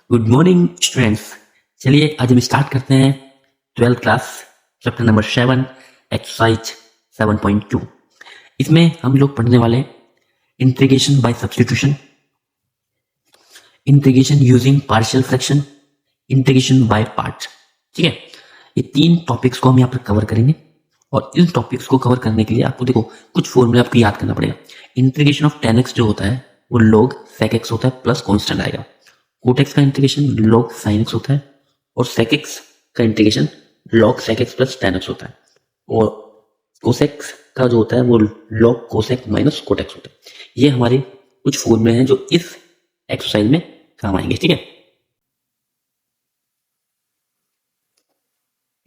Good morning students. चलिए आज हम स्टार्ट करते हैं 12th class chapter number 7 exercise 7.2। इसमें हम लोग पढ़ने वाले integration by substitution, integration using partial fraction, integration by parts. ठीक है, ये तीन टॉपिक्स को हम यहाँ पर कवर करेंगे और इन टॉपिक्स को कवर करने के लिए आपको देखो कुछ फॉर्मूले आपको याद करना पड़ेगा। इंटीग्रेशन ऑफ tan x जो होता है वो log sec x होता है प्लस कॉन्स्टेंट आएगा। कोट एक्स का इंटीग्रेशन log sin x होता है और sec x का integration log sec x plus tan x होता है और cosec का जो होता है वो log cosec minus cot x होता है। ये हमारे कुछ फॉर्मूले हैं जो इस एक्सरसाइज में काम आएंगे। ठीक है,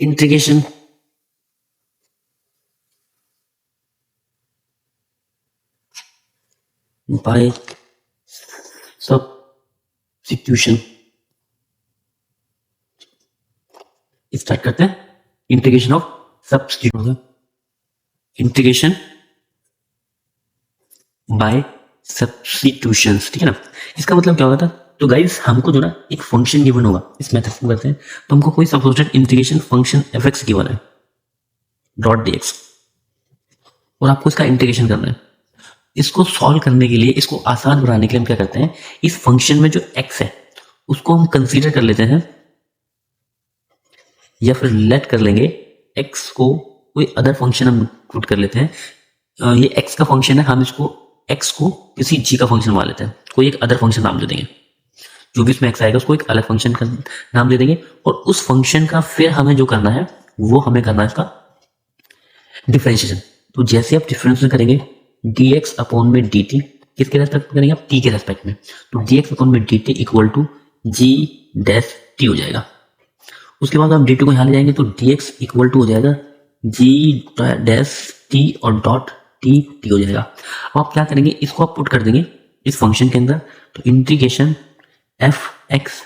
इंटीग्रेशन बाय सब्स्टिट्यूशन स्टार्ट करते हैं। Integration of substitution, integration by substitution. ठीक है ना, इसका मतलब क्या होगा था? तो गाइस हमको जो ना एक फंक्शन गिवन होगा, इस मेथड से करते हैं तो हमको कोई suppose integration function F x given है डॉट डी एक्स और आपको इसका इंटीग्रेशन करना है। इसको सॉल्व करने के लिए, इसको आसान बनाने के लिए हम क्या करते हैं, इस फंक्शन में जो x है उसको हम कंसीडर कर लेते हैं या फिर लेट कर लेंगे x को कोई अदर फंक्शन हम पुट कर लेते हैं। ये x का फंक्शन है, हम इसको x को किसी g का फंक्शन मान लेते हैं, कोई एक अदर फंक्शन नाम दे देंगे। जो भी इसमें x आएगा उसको एक अलग फंक्शन का नाम दे देंगे और उस फंक्शन का फिर हमें जो करना है वो हमें करना है इसका डिफरेंशिएशन। तो जैसे आप डिफरेंशिएशन करेंगे dx अपॉन में dt, किसके रेस्पेक्ट में करेंगे आप? t के रेस्पेक्ट में। तो dx अपॉन में dt equal to g dash t हो जाएगा। उसके बाद आप dt को यहाँ ले जाएंगे तो dx इक्वल टू हो जाएगा g डैश t और डॉट t हो जाएगा। अब आप क्या करेंगे, इसको आप पुट कर देंगे इस फंक्शन के अंदर, तो इंटीग्रेशन f x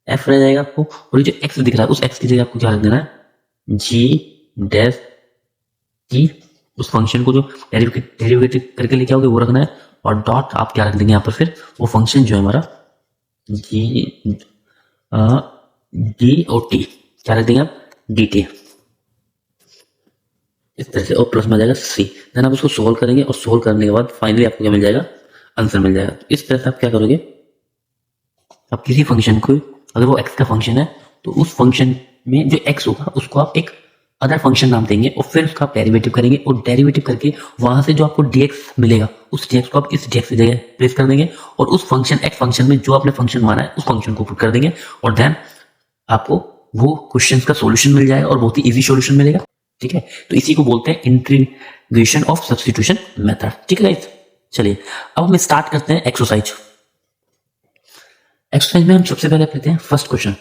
f रह जाएगा आपको और ये जो x दिख रहा है उस x की जगह आपको क्या रख देना है g डैश t। उस फंक्शन को जो डेरिवेटिव करके लेके आओगे वो रखना है और डॉट आप क्या रख देंगे यहाँ पर, फिर वो फंक्शन जो है हमारा डी और टी क्या रख देंगे आप, डी टी इस तरह से और प्लस में आ जाएगा सी। देन आप उसको सोल्व करेंगे और सोल्व करने के बाद फाइनली आपको क्या मिल जाएगा, आंसर मिल जाएगा। इस तरह से आप क्या करोगे, आप किसी फंक्शन को, अगर वो एक्स का फंक्शन है तो उस फंक्शन में जो एक्स होगा उसको आप एक अदर फंक्शन नाम देंगे और फिर उसका आप डेरिवेटिव करेंगे और डेरिवेटिव करके वहां से जो आपको dx मिलेगा उस dx को आप इस dx की जगह प्लेस कर देंगे और उस फंक्शन x फंक्शन में जो आपने फंक्शन माना है उस फंक्शन को पुट कर देंगे और देन आपको वो क्वेश्चन का सॉल्यूशन मिल जाएगा और बहुत ही इजी सॉल्यूशन मिलेगा। ठीक है, तो इसी को बोलते हैं इंटीग्रेशन ऑफ सब्स्टिट्यूशन मेथड। ठीक है गाइस, चलिए अब हम स्टार्ट करते हैं एक्सरसाइज। एक्सरसाइज में हम सबसे पहले लेते हैं फर्स्ट क्वेश्चन।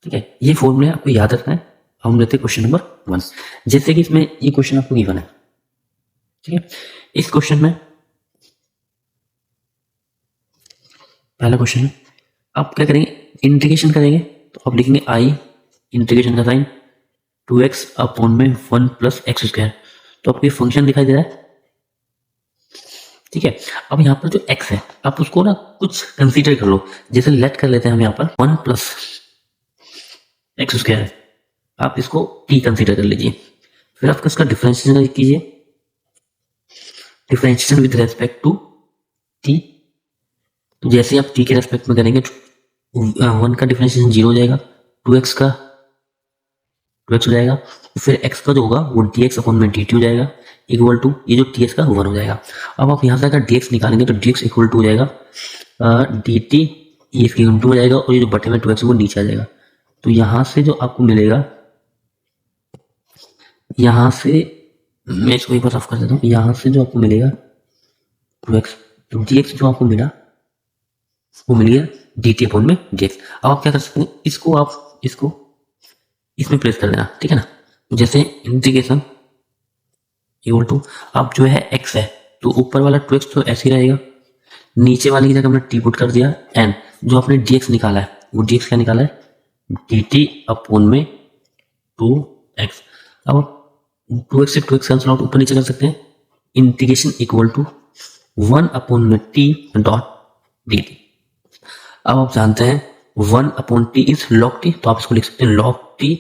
ठीक है, ये फॉर्मूला आपको याद रखना है। हम लेते हैं क्वेश्चन नंबर 1। जैसे कि इसमें ये क्वेश्चन आपको गिवन है। ठीक है, इस क्वेश्चन में पहला क्वेश्चन है, आप क्या करेंगे, इंटीग्रेशन करेंगे तो आप लिखेंगे i इंटीग्रेशन का साइन 2x अपॉन में 1 प्लस एक्स स्क्वायर। तो आपको ये फंक्शन दिखाई दे रहा है। ठीक है, अब यहाँ पर जो x है आप उसको ना कुछ कंसीडर कर लो, जैसे लेट कर लेते हैं हम यहाँ पर 1 प्लस एक्स स्क्वायर, आप इसको t कंसीडर कर लीजिए। फिर आप इसका डिफरेंशिएशन कीजिए, differentiation with respect to t। तो जैसे आप t के रेस्पेक्ट में करेंगे 1 का डिफरेंशिएशन 0 हो जाएगा, 2x का 2x हो जाएगा, फिर x का जो होगा वो dx अपॉन में dt हो जाएगा इक्वल टू ये जो ts का 1 हो जाएगा। अब आप यहाँ से अगर dx निकालेंगे तो dx इक्वल टू हो जाएगा dt, ये इसके इक्वल टू हो जाएगा और ये जो बटे में 2x है वो नीचे आ जाएगा। तो यहाँ से जो आपको मिलेगा, यहाँ से मैं इसको एक बार साफ कर देता हूँ, यहाँ से जो आपको मिलेगा 2x, तो dx जो आपको मिला वो मिल गया dt अपॉन में dx। अब आप क्या कर सकते हैं, इसको आप इसको इसमें प्लेस कर देना। ठीक है ना, तो जैसे इंटीग्रेशन इक्वल टू आप जो है x है तो ऊपर वाला 2x तो ऐसे ही रहेगा, नीचे वाली की जगह हमने t पुट कर दिया एंड जो आपने dx निकाला है वो dx क्या निकाला है, dt अपॉन में 2x। अब 2x से 2x कैंसिल आउट, ऊपर नीचे कर सकते हैं, इंटीग्रेशन इक्वल टू 1 अपॉन में t डॉट dt। अब आप जानते हैं 1/t इज log t, तो आप इसको लिख सकते हैं log t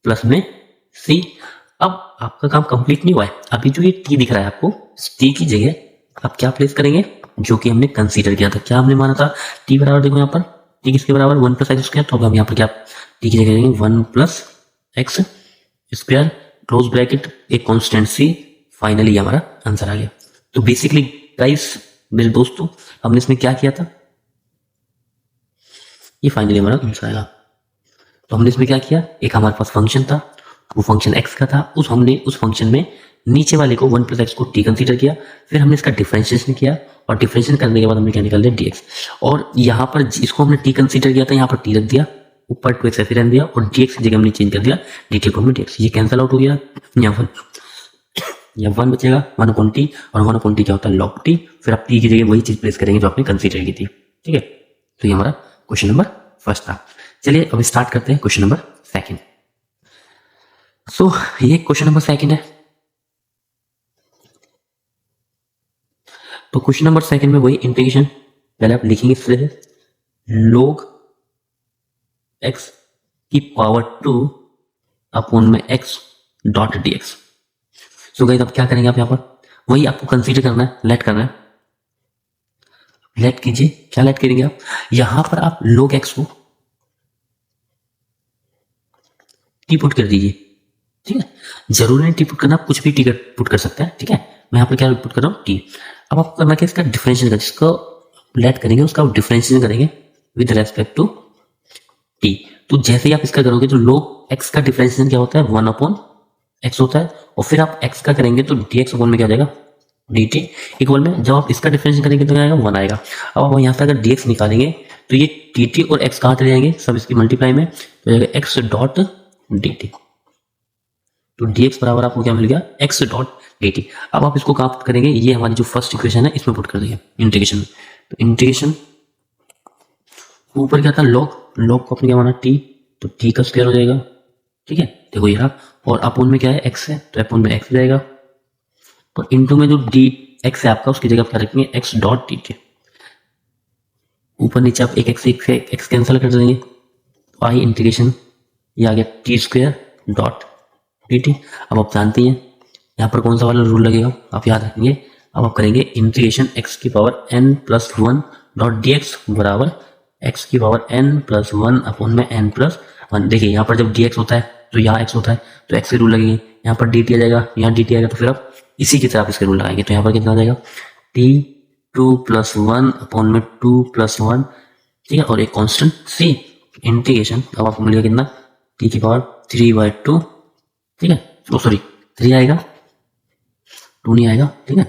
प्लस में c। अब आपका काम कंप्लीट नहीं हुआ है, अभी जो ये t दिख रहा है आपको, t की जगह आप क्या प्लेस करेंगे, जो कि हमने कंसीडर किया था। क्या हमने माना था, t बराबर, देखो यहाँ पर t किसके बराबर 1 + x², तो अब हम यहाँ पर क्या t की जगह करेंगे 1 + x² क्लोज ब्रैकेट एक कांस्टेंट c। फाइनली हमारा आंसर आ गया। तो बेसिकली गाइस मेरे दोस्तों, हमने इसमें क्या किया था, ये फाइनली हमारा आंसर आएगा। तो हमने इसमें क्या किया, एक हमारे पास फंक्शन था, वो फंक्शन x का था, हमने उस फंक्शन में नीचे वाले को 1 + x को t कंसीडर किया, फिर हमने इसका डिफरेंशिएशन किया, और डिफरेंशिएशन करने के बाद हमने क्या निकाल दिया dx। और यहाँ पर इसको हमने t कंसीडर किया था, यहाँ पर t रख दिया, ऊपर 2x ऐसे रहने दिया, और dx की जगह हमने चेंज कर दिया dt को हमने dx। ये कैंसिल आउट हो गया, यहाँ 1 बचेगा 1/t, और 1/t क्या होता है log t। फिर आप t की जगह वही चीज प्लेस करेंगे जो आपने कंसीडर की थी। ठीक है, तो ये हमारा क्वेश्चन नंबर फर्स्ट था। चलिए अब स्टार्ट करते हैं क्वेश्चन नंबर सेकंड। सो ये क्वेश्चन नंबर सेकंड है। तो क्वेश्चन नंबर सेकंड में वही इंटीग्रेशन, पहले आप लिखेंगे इस तरह से log x की पावर 2 अपॉन में x dot dx। So guys अब क्या करेंगे, आप यहाँ पर वही आपको कंसीडर करना है, लेट करना है, लेट कीजिए। क्या लेट करेंगे आप, यहां पर आप log x को टी पुट कर दीजिए। ठीक है, जरूरी नहीं टी पुट करना, आप कुछ भी टी पुट कर सकते हैं। ठीक है, मैं यहाँ पर क्या पुट कर रहा हूँ टी। अब आपको करना क्या, इसका डिफरेंशिएशन का, जिसको लेट करेंगे उसका डिफरेंशिएशन करेंगे विद रेस्पेक्ट टू टी। तो जैसे ही आप इसका करोगे तो log x का डिफरेंशिएशन क्या होता है 1/x होता है, और फिर आप x का करेंगे तो dx अपॉन में क्या आ जाएगा dt इक्वल में, जब आप इसका डिफरेंशिएशन करेंगे तो क्या आएगा 1 आएगा। अब आप यहाँ से अगर dx निकालेंगे तो ये dt और x कहाँ चले जाएंगे, सब इसकी मल्टीप्लाई में, तो जाएगा x डॉट dt। तो dx बराबर आपको क्या मिल गया x डॉट dt। अब आप इसको कहाँ पुट करेंगे, ये हमारी जो फर्स्ट इक्वेशन है इसमें पुट कर देंगे इंटीग्रेशन। तो इंटीग्रेशन ऊपर क्या था log को अपने क्या माना t, तो t का स्क्वायर हो जाएगा। ठीक है, देखो ये रहा, और अपोन में क्या है x है, तो अपोन में x जाएगा, तो इनटू में जो डी x है आपका, उसकी जगह क्या रखेंगे x डॉट dt। ऊपर नीचे आप एक x कैंसिल कर देंगे, तो आई इंटीग्रेशन ये आ गया t² डॉट dt। अब आप जानते हैं यहाँ पर कौन सा वाला रूल लगेगा, आप याद रखेंगे। अब आप करेंगे इंटीग्रेशन x की पावर n+1 डॉट dx बराबर x की पावर n+1 अपॉन में n+1। देखिए यहाँ पर जब dx होता है तो यहाँ x होता है, तो x के रूल लगेंगे, यहाँ पर dt आ जाएगा, यहाँ dt आएगा, तो फिर आप इसी की तरह आप इसके रूल लगाएंगे। तो यहाँ पर कितना आ जाएगा t2+1 अपॉन में 2+1। ठीक है, और एक कांस्टेंट c इंटीग्रेशन, अब आपको मिलेगा कितना t की पावर 3/2। ठीक है, ओ सॉरी 3 आएगा, 2 नहीं आएगा। ठीक है,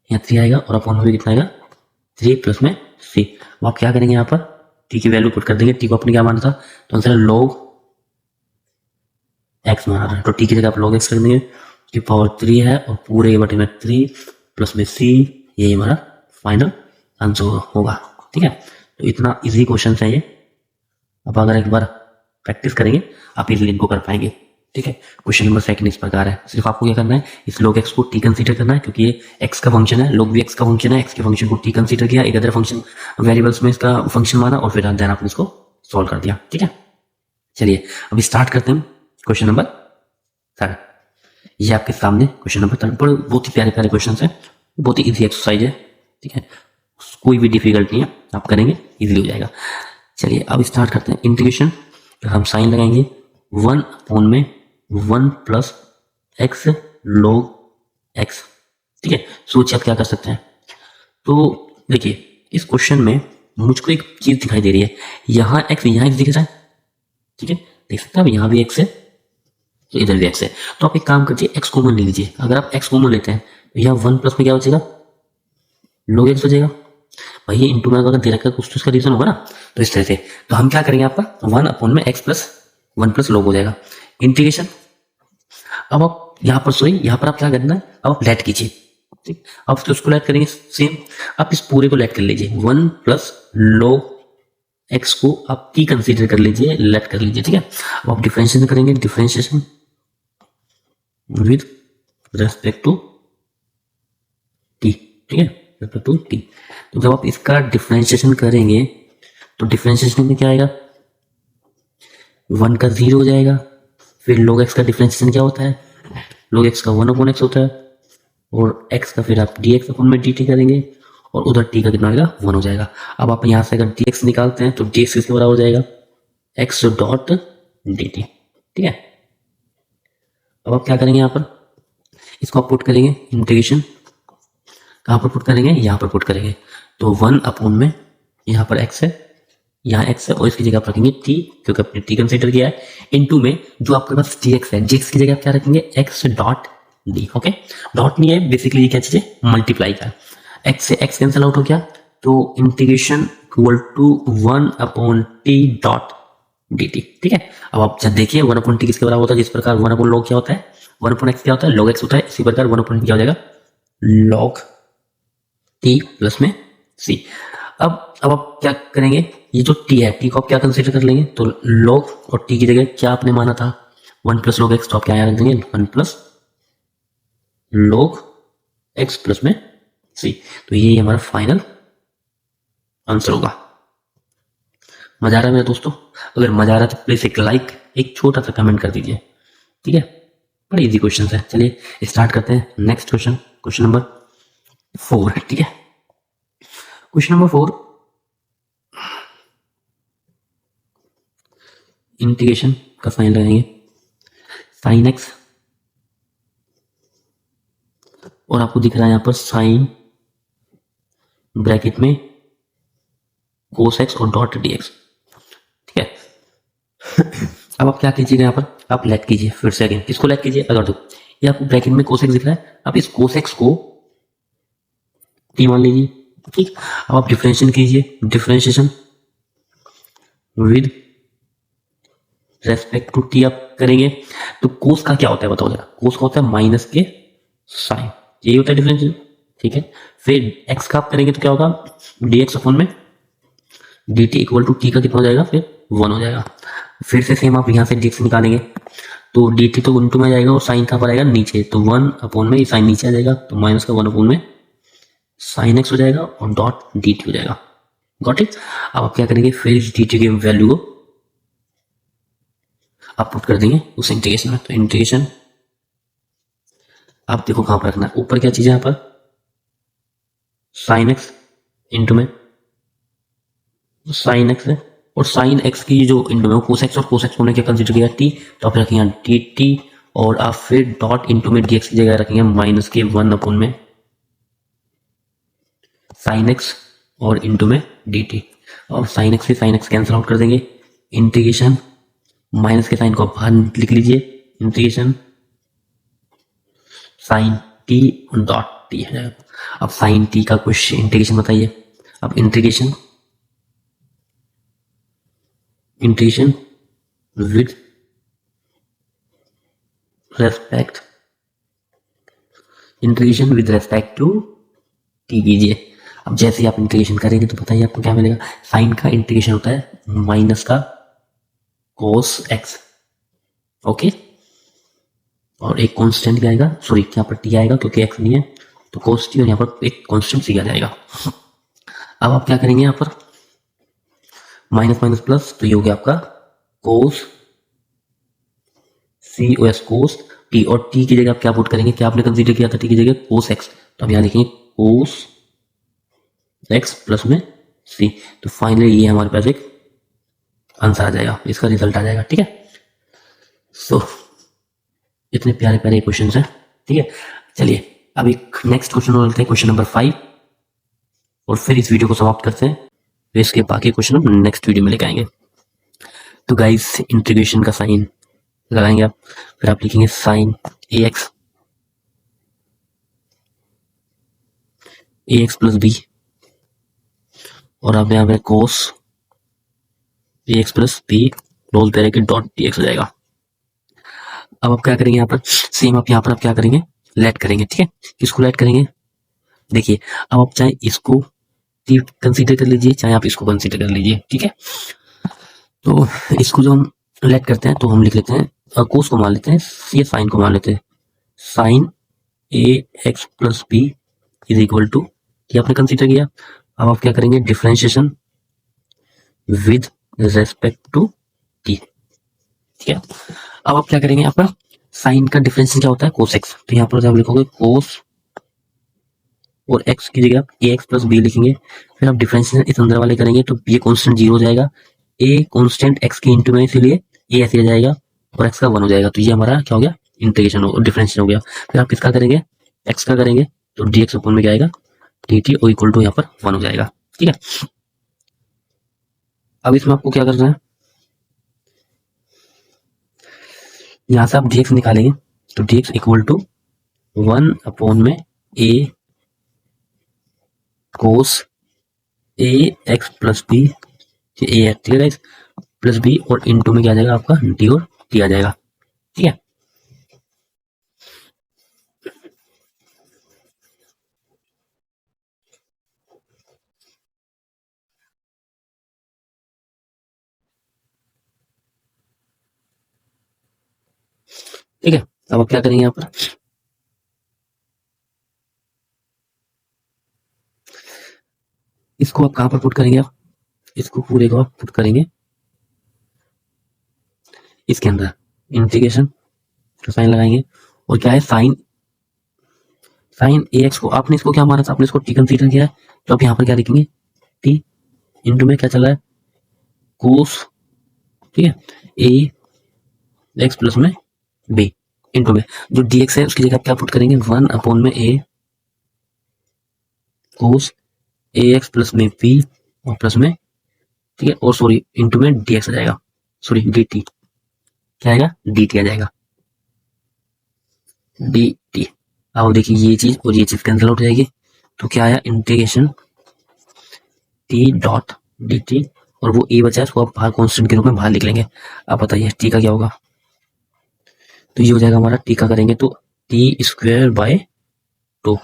यहाँ 3 आएगा, और अपॉन में कितना आएगा 3 प्लस में c। अब आप क्या करेंगे, यहाँ पर t की वैल्यू पुट कर देंगे। t को अपने क्या माना था, तो आंसर log x माना था, तो t की जगह आप log x कर देंगे, की पावर 3 है, और पूरे बटे में 3 प्लस में c, ये हमारा फाइनल आंसर होगा। ठीक है, तो इतना इजी क्वेश्चन है ये। अब अगर एक बार प्रैक्टिस करेंगे आप इजीली इनको कर पाएंगे। ठीक है, क्वेश्चन नंबर सेकंड इस प्रकार है। सिर्फ आपको क्या करना है, इस log x को t कंसीडर करना है, क्योंकि ये x का फंक्शन है, log भी x का फंक्शन है, x के फंक्शन को t कंसीडर किया, एक अदर फंक्शन वेरिएबल्स में इसका फंक्शन माना, और फिर देन आपने इसको सॉल्व कर दिया। ठीक है, चलिए अभी स्टार्ट करते हैं क्वेश्चन नंबर थर्ड। ये आपके सामने क्वेश्चन नंबर थर्ड, पर बहुत ही प्यारे प्यारे क्वेश्चन है, बहुत ही इजी एक्सरसाइज है। ठीक है, कोई भी डिफिकल्ट नहीं है, आप करेंगे इजीली हो जाएगा। चलिए अब स्टार्ट करते हैं इंटीग्रेशन। हम साइन लगाएंगे 1 अपॉन में 1 प्लस x log x। ठीक है, सोचिए आप क्या कर सकते हैं। तो देखिए इस क्वेश्चन में मुझको एक चीज दिखाई दे रही है, यहाँ x दिख रहा है। ठीक है, देख सकते हैं, अब यहाँ भी x है, तो इधर भी x है। तो आप एक काम करिए, x कॉमन ले लीजिए। अगर आप x कॉमन लेते हैं तो यहाँ 1 प्लस में क्या बचेगा log x बचेगा। भाई ये इंटू में अगर दे रखा है कुछ तो इसका रीजन होगा ना, तो इस तरह से। तो हम क्या करेंगे, आपका 1 अपॉन में x प्लस 1 प्लस log हो जाएगा इंटीग्रेशन। अब आप यहाँ पर यहाँ पर आप क्या करना है, अब आप लेट कीजिए। ठीक, अब उसको लेट करेंगे सेम, आप इस पूरे को लेट कर लीजिए, 1 प्लस log x को आप t कंसीडर कर लीजिए, लेट कर लीजिए। ठीक है, अब आप डिफरेंशिएशन करेंगे, differentiation with respect to t। ठीक है, रेस्पेक्ट टू t। तो जब आप इसका डिफरेंशिएशन करेंगे तो डिफरेंशिएशन में क्या आएगा, 1 का 0 हो जाएगा। फिर log x का डिफरेंशिएशन क्या होता है, log x का 1/x होता है, और x का फिर आप dx अपन में dt करेंगे, और उधर t का कितना आएगा, 1 हो जाएगा। अब आप यहाँ से अगर dx निकालते हैं तो dx किसके बराबर हो जाएगा, x डॉट dt। ठीक है, अब आप क्या करेंगे, यहाँ पर इसको आप पुट करेंगे, इंटीग्रेशन कहाँ पर पुट करेंगे, यहाँ पर पुट करेंगे। तो 1 में यहाँ पर x है, यहाँ x है, और इसकी जगह आप रखेंगे t, क्योंकि आपने t कंसिडर किया है, इनटू में जो आपके पास dx है, dx की जगह आप क्या रखेंगे, x dot d। Okay, dot नहीं है, बेसिकली ये क्या चीज है, मल्टीप्लाई का। x से x कैंसिल आउट हो गया, तो integration equal to 1/t dot dt। ठीक है, अब आप जब देखिए 1/t किसके बराबर होता है, जिस प्रकार 1/log क्या होता है, 1/x क्या होता है, log x होता है, इसी प्रकार 1/t क्या हो जाएगा, log t प्लस में c। अब आप क्या करेंगे, ये जो t है, t को आप क्या कंसीडर कर लेंगे, तो log और t की जगह क्या आपने माना था, 1 प्लस log x, तो आप क्या रख देंगे, 1 प्लस log x प्लस में c। तो ये हमारा फाइनल आंसर होगा। मजा आ रहा है मेरे दोस्तों? अगर मजा आ रहा है तो प्लीज एक लाइक, एक छोटा सा कमेंट कर दीजिए। ठीक है, बड़े इजी क्वेश्चन है। चलिए स्टार्ट करते हैं नेक्स्ट क्वेश्चन, क्वेश्चन नंबर 4। ठीक है, क्वेश्चन नंबर 4, इंटीग्रेशन का साइन लगाएंगे, साइन एक्स, और आपको दिख रहा है यहाँ पर साइन ब्रैकेट में कोस एक्स और डॉट डी एक्स। ठीक है, अब आप क्या कीजिएगा, यहाँ पर आप लेट कीजिए, फिर से अगेन इसको लेट कीजिए। अगर देखो ये आपको ब्रैकेट में कोस एक्स दिख रहा है, आप इस कोस एक्स को टी मान लीजिए। ठीक, अब आप डिफरेंशिएशन कीजिए, differentiation with respect to t आप करेंगे, तो कोस का क्या होता है बताओ जरा, कोस का होता है माइनस के साइन, यही होता है डिफरेंशिएशन। ठीक है, फिर एक्स का आप करेंगे तो क्या होगा, डी एक्स अपॉन में d t equal to t का कितना हो जाएगा, फिर 1 हो जाएगा। फिर से सेम आप यहाँ से डी एक्स निकालेंगे, तो डी टी तो इंटू में जाएगा, और साइन कहाँ पर आएगा, नीचे, तो 1 अपॉन में, ये साइन नीचे आ जाएगा, तो माइनस का 1 अपॉन में साइन एक्स हो जाएगा, और डॉट डी टी हो जाएगा। Got it. अब आप क्या करेंगे, फिर इस डी टी के वैल्यू को आप पुट कर देंगे उस इंटीग्रेशन में। तो इंटीग्रेशन आप देखो कहां पर रखना है, ऊपर क्या चीज है, यहाँ पर साइन एक्स इंटू में साइन एक्स है, और साइन एक्स की जो इंटू में कोस एक्स, और कोस एक्स होने के कंसिडर किया टी, तो आप रखेंगे डी टी, और आप फिर डॉट इंटू में डी एक्स की जगह रखेंगे माइनस के 1 अपॉन में साइन एक्स, और इंटू में डी टी, और साइन एक्स से साइन एक्स कैंसिल आउट कर देंगे। इंटीग्रेशन माइनस के साइन को आप बाहर लिख लीजिए, integration sine t dot t है। अब साइन टी का कुछ इंटीग्रेशन बताइए। अब integration with respect to t कीजिए। अब जैसे ही आप इंटीग्रेशन करेंगे तो बताइए आपको क्या मिलेगा, साइन का इंटीग्रेशन होता है माइनस का कोस एक्स। ओके, और एक कांस्टेंट क्या आएगा, सॉरी यहाँ पर टी आएगा क्योंकि एक्स नहीं है, तो कोस टी, और यहाँ पर एक कांस्टेंट सी आ जाएगा। अब आप क्या करेंगे, यहाँ पर माइनस माइनस प्लस, तो ये हो गया आपका कोस सी ओ एस कोस टी, और टी की जगह आप क्या पुट करेंगे, क्या आपने कंसीडर किया था टी की जगह, कोस एक्स, तो अब यहाँ लिखेंगे कोस एक्स प्लस में सी। तो फाइनली ये हमारे पास एक आंसर आ जाएगा, इसका रिजल्ट आ जाएगा। ठीक है, सो इतने प्यारे प्यारे क्वेश्चन हैं। ठीक है, चलिए अब एक नेक्स्ट क्वेश्चन और लेते हैं, क्वेश्चन नंबर 5, और फिर इस वीडियो को समाप्त करते हैं। फिर इसके बाकी क्वेश्चन हम नेक्स्ट वीडियो में लेके आएंगे। तो गाइस इंटीग्रेशन का साइन लगाएंगे आप, फिर आप लिखेंगे साइन ए एक्स प्लस बी, और आप यहाँ पे कोस ए x plus B whole bracket dot d x हो जाएगा। अब आप क्या करेंगे, यहाँ पर सेम आप यहाँ पर आप क्या करेंगे, लेट करेंगे। ठीक है, किसको लेट करेंगे, देखिए अब आप चाहे इसको कंसीडर कर लीजिए, चाहे आप इसको कंसीडर कर लीजिए। ठीक है, तो इसको जो हम लेट करते हैं तो हम लिख लेते हैं, कोस को मान लेते हैं, ये साइन को मान लेते हैं, sine A x plus b is equal to, ये आपने कंसीडर किया। अब आप क्या करेंगे, differentiation with respect to t. ठीक है, अब आप क्या करेंगे, आपका साइन का डिफरेंशियल क्या होता है, कोस एक्स। तो यहाँ पर जब लिखोगे कोस और एक्स की जगह ए एक्स प्लस बी लिखेंगे, फिर आप डिफरेंशियल इस अंदर वाले करेंगे तो ये कांस्टेंट 0 हो जाएगा, ए कांस्टेंट एक्स के इंटू में, इसीलिए ए ऐसे रह जाएगा और एक्स का 1 हो जाएगा। तो ये हमारा क्या हो गया, इंटीग्रेशन हो, डिफरेंशियल हो गया। फिर आप किसका करेंगे, एक्स का करेंगे, तो डी एक्स ऊपर में क्या आएगा, डी टी और इक्वल टू यहाँ पर 1 हो जाएगा। ठीक है, अब इसमें आपको क्या करना है, यहाँ से आप डी एक्स निकालेंगे, तो d x equal to 1 upon में a cos A x plus b, a x, ठीक है गाइस, प्लस बी और इनटू में क्या आ जाएगा आपका डी और टी आ जाएगा। ठीक है, ठीक है, अब आप क्या करेंगे यहाँ पर, इसको आप कहाँ पर पुट करेंगे, आप इसको पूरे को आप पुट करेंगे इसके अंदर, इंटीग्रेशन, तो साइन लगाएंगे और क्या है, साइन साइन ए एक्स को आपने इसको क्या माना था, आपने इसको टी कंसीडर किया है, तो आप यहाँ पर क्या लिखेंगे, टी इंटू में क्या चल रहा है, कोस, ठीक है, ए एक्स प्लस में बी इंटू में जो डी एक्स है उसकी जगह आप क्या पुट करेंगे, 1 अपॉन में a cos A x plus में बी और प्लस में, ठीक है, और सॉरी इंटू में डी एक्स आ जाएगा, सॉरी डी टी, क्या आएगा, डी टी आ जाएगा, डी टी। अब देखिए ये चीज और ये चीज कैंसिल आउट हो जाएगी, तो क्या आया, integration T dot D T, और वो ए बचा है उसको आप बाहर कांस्टेंट के रूप में बाहर लिख लेंगे। आप बताइए टी का क्या होगा, तो ये हो जाएगा हमारा, टी का करेंगे तो टी स्क्वायर बाय 2।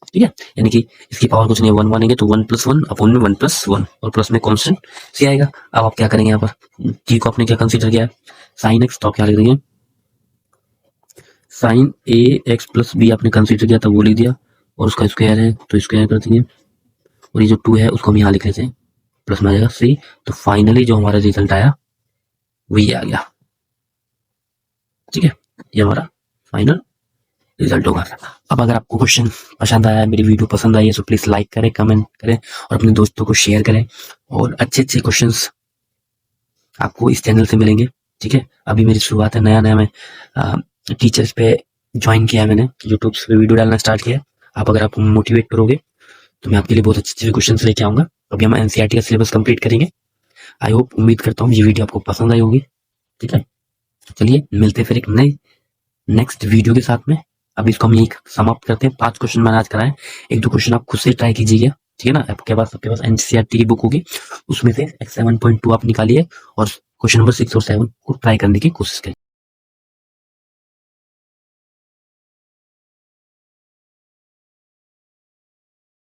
ठीक है, यानी कि इसकी पावर कुछ नहीं है, 1 मानेंगे तो 1 + 1 अपॉन में 1 + 1 और प्लस में कांस्टेंट सी आएगा। अब आप क्या करेंगे, यहाँ पर टी को आपने क्या कंसीडर किया है, साइन एक्स, तो आप क्या लिख देंगे, साइन ए एक्स प्लस बी आपने कंसीडर किया था वो लिख दिया, और उसका स्क्वायर है तो स्क्वायर कर देंगे, और ये जो 2 है उसको हम यहाँ लिख लेते हैं, प्लस में आ जाएगा सी। तो फाइनली जो हमारा रिजल्ट आया वो ये आ गया। ठीक है, ये हमारा फाइनल रिजल्ट होगा। अब अगर आपको क्वेश्चन पसंद आया, मेरी वीडियो पसंद आई है, तो प्लीज लाइक करें, कमेंट करें और अपने दोस्तों को शेयर करें, और अच्छे अच्छे क्वेश्चंस आपको इस चैनल से मिलेंगे। ठीक है, अभी मेरी शुरुआत है, नया नया मैं टीचर्स पे ज्वाइन किया है, मैंने यूट्यूब पे वीडियो डालना स्टार्ट किया है। आप अगर आप मोटिवेट करोगे तो मैं आपके लिए बहुत अच्छे अच्छे क्वेश्चन लेके आऊंगा। अभी हम एनसीईआरटी का सिलेबस कंप्लीट करेंगे। आई होप, उम्मीद करता हूँ ये वीडियो आपको पसंद आई होगी। ठीक है, चलिए मिलते फिर एक नई नेक्स्ट वीडियो के साथ में। अब इसको हम यही समाप्त करते हैं। 5 क्वेश्चन मैंने आज कराए, 1-2 क्वेश्चन आप खुद से ट्राई कीजिएगा। ठीक है ना, आपके पास एनसीईआरटी की बुक होगी, उसमें से 7.2 आप निकालिए और क्वेश्चन नंबर 6 और 7 को ट्राई करने की कोशिश करें।